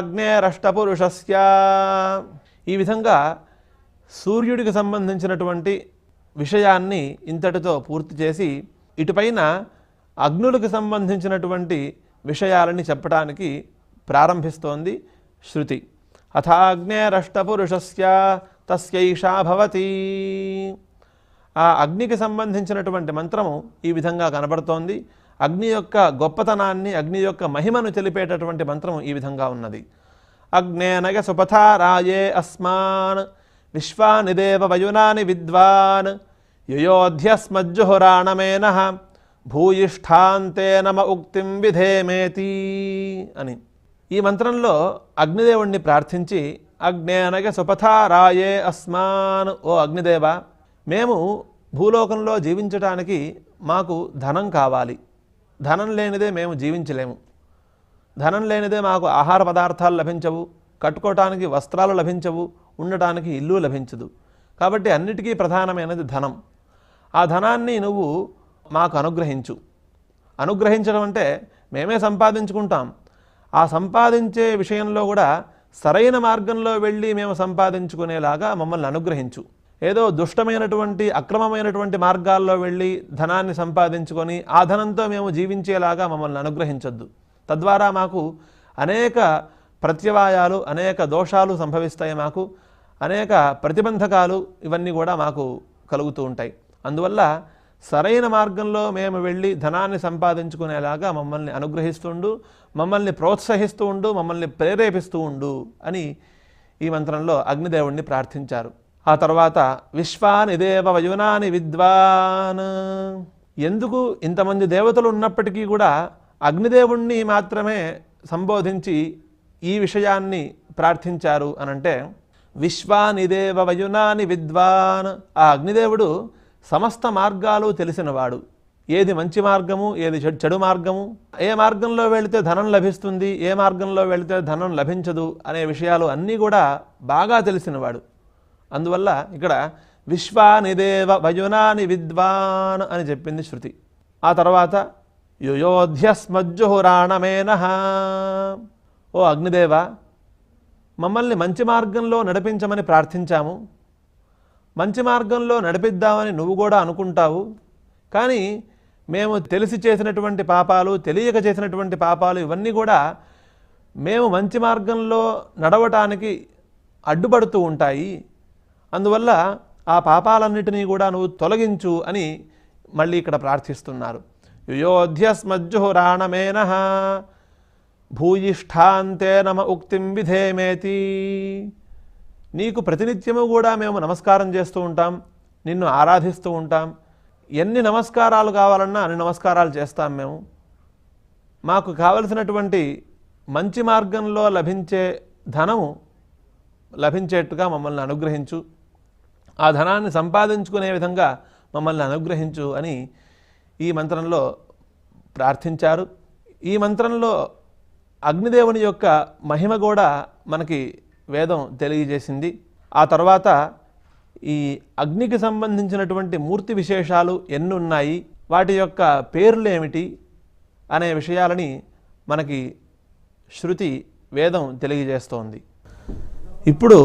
అగ్నేరష్టపురుషస్య. ఈ విధంగా సూర్యుడికి సంబంధించినటువంటి విషయాన్ని ఇంతటితో పూర్తి చేసి ఇటుపైన అగ్నులకు సంబంధించినటువంటి విషయాలని చెప్పడానికి ప్రారంభిస్తోంది శృతి. అథాగ్నేరష్టపురుషస్య తస్యైషా భవతి. ఆ అగ్నికి సంబంధించినటువంటి మంత్రము ఈ విధంగా కనబడుతోంది. అగ్ని యొక్క గొప్పతనాన్ని, అగ్ని యొక్క మహిమను తెలిపేటటువంటి మంత్రము ఈ విధంగా ఉన్నది. అగ్నేనయ సుపథారాయే అస్మాన్ విశ్వానిదేవ వయునాని విద్వాన్ యయోధ్యస్మజ్జుహురాణమేనః భూయిష్ఠాంతే నమ ఉక్తిం విధేమేతి అని. ఈ మంత్రంలో అగ్నిదేవుణ్ణి ప్రార్థించి అగ్నేనయ సుపథారాయే అస్మాన్, ఓ అగ్నిదేవ, మేము భూలోకంలో జీవించటానికి మాకు ధనం కావాలి. ధనం లేనిదే మేము జీవించలేము. ధనం లేనిదే మాకు ఆహార పదార్థాలు లభించవు, కట్టుకోవటానికి వస్త్రాలు లభించవు, ఉండటానికి ఇల్లు లభించదు. కాబట్టి అన్నిటికీ ప్రధానమైనది ధనం. ఆ ధనాన్ని నువ్వు మాకు అనుగ్రహించు. అనుగ్రహించడం అంటే మేమే సంపాదించుకుంటాం. ఆ సంపాదించే విషయంలో కూడా సరైన మార్గంలో వెళ్ళి మేము సంపాదించుకునేలాగా మమ్మల్ని అనుగ్రహించు. ఏదో దుష్టమైనటువంటి అక్రమమైనటువంటి మార్గాల్లో వెళ్ళి ధనాన్ని సంపాదించుకొని ఆ ధనంతో మేము జీవించేలాగా మమ్మల్ని అనుగ్రహించొద్దు. తద్వారా మాకు అనేక ప్రత్యవాయాలు, అనేక దోషాలు సంభవిస్తాయి. మాకు అనేక ప్రతిబంధకాలు ఇవన్నీ కూడా మాకు కలుగుతూ ఉంటాయి. అందువల్ల సరైన మార్గంలో మేము వెళ్ళి ధనాన్ని సంపాదించుకునేలాగా మమ్మల్ని అనుగ్రహిస్తుండు, మమ్మల్ని ప్రోత్సహిస్తూ ఉండు, మమ్మల్ని ప్రేరేపిస్తూ ఉండు అని ఈ మంత్రంలో అగ్నిదేవుణ్ణి ప్రార్థించారు. ఆ తర్వాత విశ్వానిదేవ వయునాని విద్వాన్. ఎందుకు ఇంతమంది దేవతలు ఉన్నప్పటికీ కూడా అగ్నిదేవుణ్ణి మాత్రమే సంబోధించి ఈ విషయాన్ని ప్రార్థించారు అనంటే, విశ్వానిదేవ వయునాని విద్వాన్. ఆ అగ్నిదేవుడు సమస్త మార్గాలు తెలిసినవాడు. ఏది మంచి మార్గము, ఏది చెడు మార్గము, ఏ మార్గంలో వెళితే ధనం లభిస్తుంది, ఏ మార్గంలో వెళితే ధనం లభించదు అనే విషయాలు అన్నీ కూడా బాగా తెలిసినవాడు. అందువల్ల ఇక్కడ విశ్వానిదేవ వయునాని విద్వాన్ అని చెప్పింది శృతి. ఆ తర్వాత యుయోధ్యస్మజ్జుహురాణమేనః. ఓ అగ్నిదేవ, మమ్మల్ని మంచి మార్గంలో నడిపించమని ప్రార్థించాము. మంచి మార్గంలో నడిపిద్దామని నువ్వు కూడా అనుకుంటావు. కానీ మేము తెలిసి చేసినటువంటి పాపాలు, తెలియక చేసినటువంటి పాపాలు ఇవన్నీ కూడా మేము మంచి మార్గంలో నడవటానికి అడ్డుపడుతూ ఉంటాయి. అందువల్ల ఆ పాపాలన్నిటినీ కూడా నువ్వు తొలగించు అని మళ్ళీ ఇక్కడ ప్రార్థిస్తున్నారు. యుయోధ్యస్మజ్జుహురాణమేనః భూయిష్ఠాంతే నమ ఉక్తిం విధేమేతి. నీకు ప్రతినిత్యము కూడా మేము నమస్కారం చేస్తూ ఉంటాం, నిన్ను ఆరాధిస్తూ ఉంటాం. ఎన్ని నమస్కారాలు కావాలన్నా అన్ని నమస్కారాలు చేస్తాం మేము. మాకు కావలసినటువంటి మంచి మార్గంలో లభించే ధనము లభించేట్టుగా మమ్మల్ని అనుగ్రహించు, ఆ ధనాన్ని సంపాదించుకునే విధంగా మమ్మల్ని అనుగ్రహించు అని ఈ మంత్రంలో ప్రార్థించారు. ఈ మంత్రంలో అగ్నిదేవుని యొక్క మహిమ కూడా మనకి వేదం తెలియజేసింది. ఆ తర్వాత ఈ అగ్నికి సంబంధించినటువంటి మూర్తి విశేషాలు ఎన్ని ఉన్నాయి, వాటి యొక్క పేర్లు ఏమిటి అనే విషయాలని మనకి శృతి వేదం తెలియజేస్తోంది. ఇప్పుడు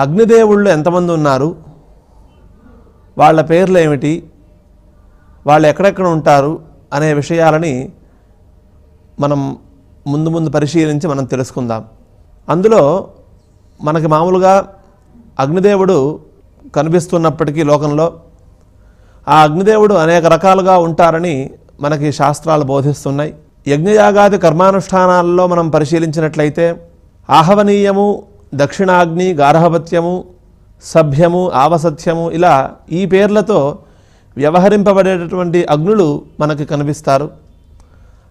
అగ్నిదేవుళ్ళు ఎంతమంది ఉన్నారు, వాళ్ళ పేర్లు ఏమిటి, వాళ్ళు ఎక్కడెక్కడ ఉంటారు అనే విషయాలని మనం ముందు పరిశీలించి మనం తెలుసుకుందాం. అందులో మనకి మామూలుగా అగ్నిదేవుడు కనిపిస్తున్నప్పటికీ లోకంలో ఆ అగ్నిదేవుడు అనేక రకాలుగా ఉంటారని మనకి శాస్త్రాలు బోధిస్తున్నాయి. యజ్ఞయాగాది కర్మానుష్ఠానాల్లో మనం పరిశీలించినట్లయితే ఆహవనీయము, దక్షిణాగ్ని, గార్హపత్యము, సభ్యము, ఆవసత్యము ఇలా ఈ పేర్లతో వ్యవహరింపబడేటటువంటి అగ్నులు మనకి కనిపిస్తారు.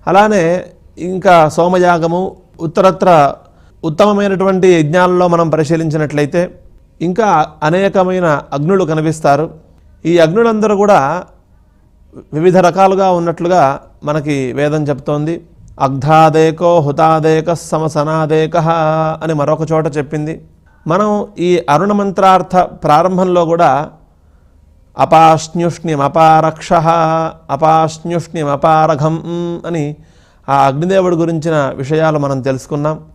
అలానే ఇంకా సోమయాగము, ఉత్తరత్ర ఉత్తమమైనటువంటి యజ్ఞాలలో మనం పరిశీలించినట్లయితే ఇంకా అనేకమైన అగ్నులు కనిపిస్తారు. ఈ అగ్నులందరూ కూడా వివిధ రకాలుగా ఉన్నట్లుగా మనకి వేదం చెప్తోంది. అగ్ధాదేకో హుతాదేక సమసనాదేక అని మరొక చోట చెప్పింది. మనం ఈ అరుణ మంత్రార్థ ప్రారంభంలో కూడా అపాశ్న్యుష్ణ్యం అపారక్ష, అపాశ్న్యుష్ణ్యం అపారఘం అని ఆ అగ్నిదేవుడి గురించిన విషయాలు మనం తెలుసుకున్నాం.